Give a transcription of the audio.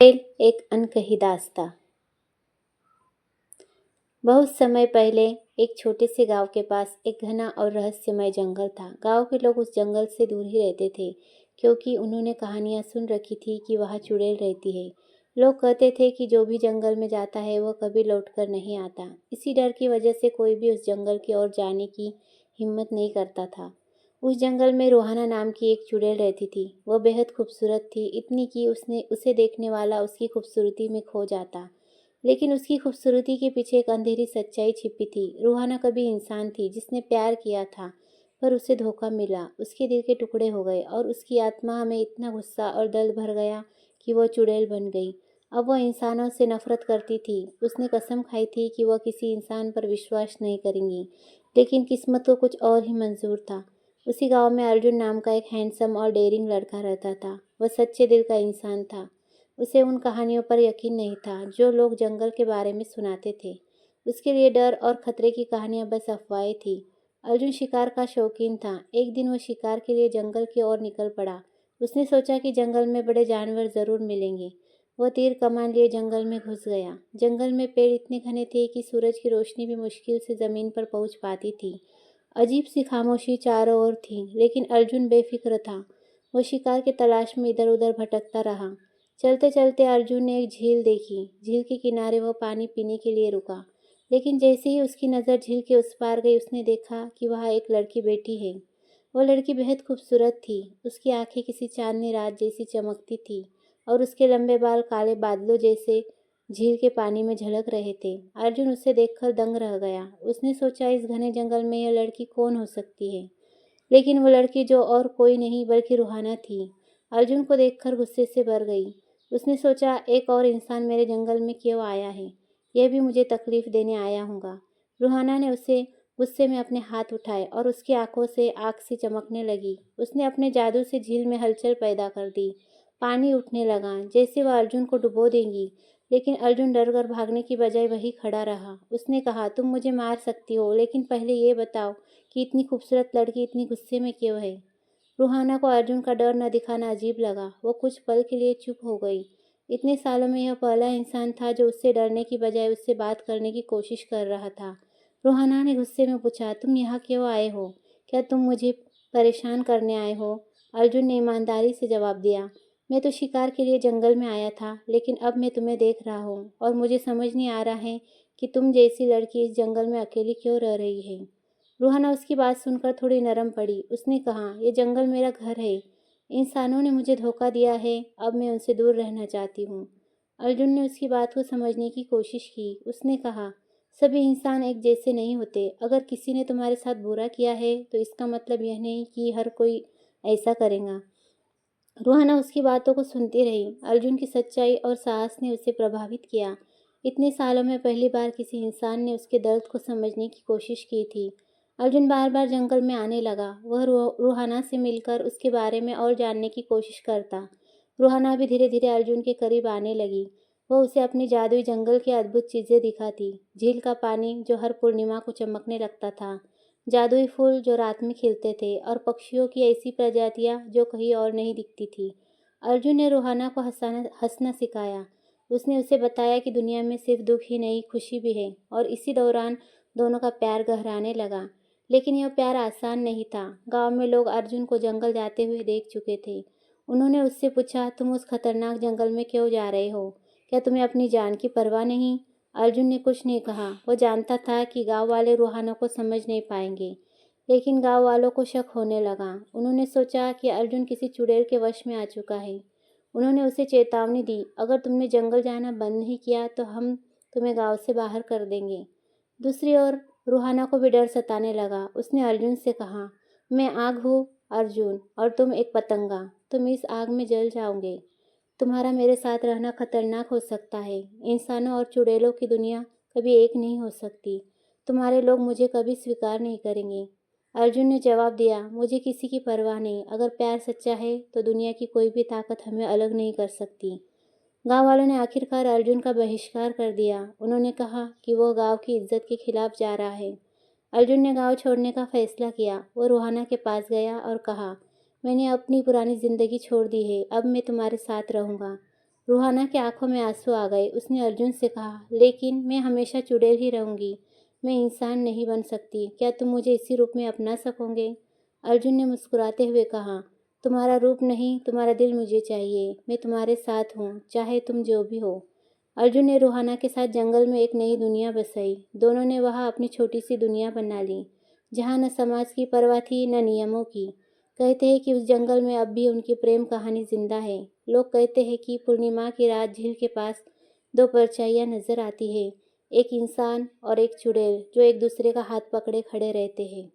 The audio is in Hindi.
एक अनकही दास्तां। बहुत समय पहले एक छोटे से गांव के पास एक घना और रहस्यमय जंगल था। गांव के लोग उस जंगल से दूर ही रहते थे क्योंकि उन्होंने कहानियां सुन रखी थी कि वहां चुड़ैल रहती है। लोग कहते थे कि जो भी जंगल में जाता है वह कभी लौटकर नहीं आता। इसी डर की वजह से कोई भी उस जंगल की ओर जाने की हिम्मत नहीं करता था। उस जंगल में रोहाना नाम की एक चुड़ैल रहती थी। वह बेहद खूबसूरत थी, इतनी कि उसे देखने वाला उसकी खूबसूरती में खो जाता। लेकिन उसकी खूबसूरती के पीछे एक अंधेरी सच्चाई छिपी थी। रूहाना कभी इंसान थी जिसने प्यार किया था, पर उसे धोखा मिला। उसके दिल के टुकड़े हो गए और उसकी आत्मा में इतना गुस्सा और दर्द भर गया कि वह चुड़ैल बन गई। अब वह इंसानों से नफरत करती थी। उसने कसम खाई थी कि वह किसी इंसान पर विश्वास नहीं करेंगी, लेकिन किस्मत को कुछ और ही मंजूर था। उसी गांव में अर्जुन नाम का एक हैंडसम और डेयरिंग लड़का रहता था। वह सच्चे दिल का इंसान था। उसे उन कहानियों पर यकीन नहीं था जो लोग जंगल के बारे में सुनाते थे। उसके लिए डर और खतरे की कहानियां बस अफवाहें थी। अर्जुन शिकार का शौकीन था। एक दिन वो शिकार के लिए जंगल की ओर निकल पड़ा। उसने सोचा कि जंगल में बड़े जानवर जरूर मिलेंगे। वह तीर कमान लिए जंगल में घुस गया। जंगल में पेड़ इतने घने थे कि सूरज की रोशनी भी मुश्किल से जमीन पर पहुंच पाती थी। अजीब सी खामोशी चारों ओर थी, लेकिन अर्जुन बेफिक्र था। वो शिकार की तलाश में इधर उधर भटकता रहा। चलते चलते अर्जुन ने एक झील देखी। झील के किनारे वह पानी पीने के लिए रुका, लेकिन जैसे ही उसकी नज़र झील के उस पार गई, उसने देखा कि वहाँ एक लड़की बैठी है। वह लड़की बेहद खूबसूरत थी। उसकी आंखें किसी चांदनी रात जैसी चमकती थी और उसके लंबे बाल काले बादलों जैसे झील के पानी में झलक रहे थे। अर्जुन उसे देखकर दंग रह गया। उसने सोचा, इस घने जंगल में यह लड़की कौन हो सकती है? लेकिन वो लड़की जो और कोई नहीं बल्कि रूहाना थी। अर्जुन को देखकर गुस्से से भर गई। उसने सोचा, एक और इंसान मेरे जंगल में क्यों आया है? यह भी मुझे तकलीफ देने आया होगा। रूहाना ने उसे गुस्से में अपने हाथ उठाए और उसकी आंखों से आग सी चमकने लगी। उसने अपने जादू से झील में हलचल पैदा कर दी। पानी उठने लगा जैसे वह अर्जुन को डुबो देंगी, लेकिन अर्जुन डर कर भागने की बजाय वहीं खड़ा रहा। उसने कहा, तुम मुझे मार सकती हो, लेकिन पहले ये बताओ कि इतनी खूबसूरत लड़की इतनी गुस्से में क्यों है? रूहाना को अर्जुन का डर न दिखाना अजीब लगा। वो कुछ पल के लिए चुप हो गई। इतने सालों में यह पहला इंसान था जो उससे डरने की बजाय उससे बात करने की कोशिश कर रहा था। रूहाना ने गुस्से में पूछा, तुम यहाँ क्यों आए हो? क्या तुम मुझे परेशान करने आए हो? अर्जुन ने ईमानदारी से जवाब दिया, मैं तो शिकार के लिए जंगल में आया था, लेकिन अब मैं तुम्हें देख रहा हूँ और मुझे समझ नहीं आ रहा है कि तुम जैसी लड़की इस जंगल में अकेली क्यों रह रही है। रूहाना उसकी बात सुनकर थोड़ी नरम पड़ी। उसने कहा, यह जंगल मेरा घर है। इंसानों ने मुझे धोखा दिया है, अब मैं उनसे दूर रहना चाहती हूँ। अर्जुन ने उसकी बात को समझने की कोशिश की। उसने कहा, सभी इंसान एक जैसे नहीं होते। अगर किसी ने तुम्हारे साथ बुरा किया है तो इसका मतलब यह नहीं कि हर कोई ऐसा करेगा। रूहाना उसकी बातों को सुनती रही। अर्जुन की सच्चाई और साहस ने उसे प्रभावित किया। इतने सालों में पहली बार किसी इंसान ने उसके दर्द को समझने की कोशिश की थी। अर्जुन बार बार जंगल में आने लगा। वह रूहाना से मिलकर उसके बारे में और जानने की कोशिश करता। रूहाना भी धीरे धीरे अर्जुन के करीब आने लगी। वह उसे अपनी जादुई जंगल की अद्भुत चीज़ें दिखाती। झील का पानी जो हर पूर्णिमा को चमकने लगता था, जादुई फूल जो रात में खिलते थे और पक्षियों की ऐसी प्रजातियां जो कहीं और नहीं दिखती थी। अर्जुन ने रूहाना को हंसना सिखाया। उसने उसे बताया कि दुनिया में सिर्फ दुख ही नहीं, खुशी भी है। और इसी दौरान दोनों का प्यार गहराने लगा। लेकिन यह प्यार आसान नहीं था। गांव में लोग अर्जुन को जंगल जाते हुए देख चुके थे। उन्होंने उससे पूछा, तुम उस खतरनाक जंगल में क्यों जा रहे हो? क्या तुम्हें अपनी जान की परवाह नहीं? अर्जुन ने कुछ नहीं कहा। वो जानता था कि गांव वाले रूहाना को समझ नहीं पाएंगे, लेकिन गांव वालों को शक होने लगा। उन्होंने सोचा कि अर्जुन किसी चुड़ैल के वश में आ चुका है। उन्होंने उसे चेतावनी दी, अगर तुमने जंगल जाना बंद नहीं किया तो हम तुम्हें गांव से बाहर कर देंगे। दूसरी ओर रूहाना को भी डर सताने लगा। उसने अर्जुन से कहा, मैं आग हूँ अर्जुन, और तुम एक पतंगा। तुम इस आग में जल जाओगे। तुम्हारा मेरे साथ रहना खतरनाक हो सकता है। इंसानों और चुड़ैलों की दुनिया कभी एक नहीं हो सकती। तुम्हारे लोग मुझे कभी स्वीकार नहीं करेंगे। अर्जुन ने जवाब दिया, मुझे किसी की परवाह नहीं। अगर प्यार सच्चा है तो दुनिया की कोई भी ताकत हमें अलग नहीं कर सकती। गांव वालों ने आखिरकार अर्जुन का बहिष्कार कर दिया। उन्होंने कहा कि वह गांव की इज्जत के खिलाफ जा रहा है। अर्जुन ने गांव छोड़ने का फैसला किया। वो रूहाना के पास गया और कहा, मैंने अपनी पुरानी जिंदगी छोड़ दी है, अब मैं तुम्हारे साथ रहूंगा। रूहाना की आंखों में आंसू आ गए। उसने अर्जुन से कहा, लेकिन मैं हमेशा चुड़ैल ही रहूंगी, मैं इंसान नहीं बन सकती। क्या तुम मुझे इसी रूप में अपना सकोगे? अर्जुन ने मुस्कुराते हुए कहा, तुम्हारा रूप नहीं, तुम्हारा दिल मुझे चाहिए। मैं तुम्हारे साथ हूँ, चाहे तुम जो भी हो। अर्जुन ने रूहाना के साथ जंगल में एक नई दुनिया बसाई। दोनों ने वहाँ अपनी छोटी सी दुनिया बना ली, जहाँ न समाज की परवाह थी न नियमों की। कहते हैं कि उस जंगल में अब भी उनकी प्रेम कहानी जिंदा है। लोग कहते हैं कि पूर्णिमा की रात झील के पास दो परछाइयाँ नजर आती है, एक इंसान और एक चुड़ैल, जो एक दूसरे का हाथ पकड़े खड़े रहते हैं।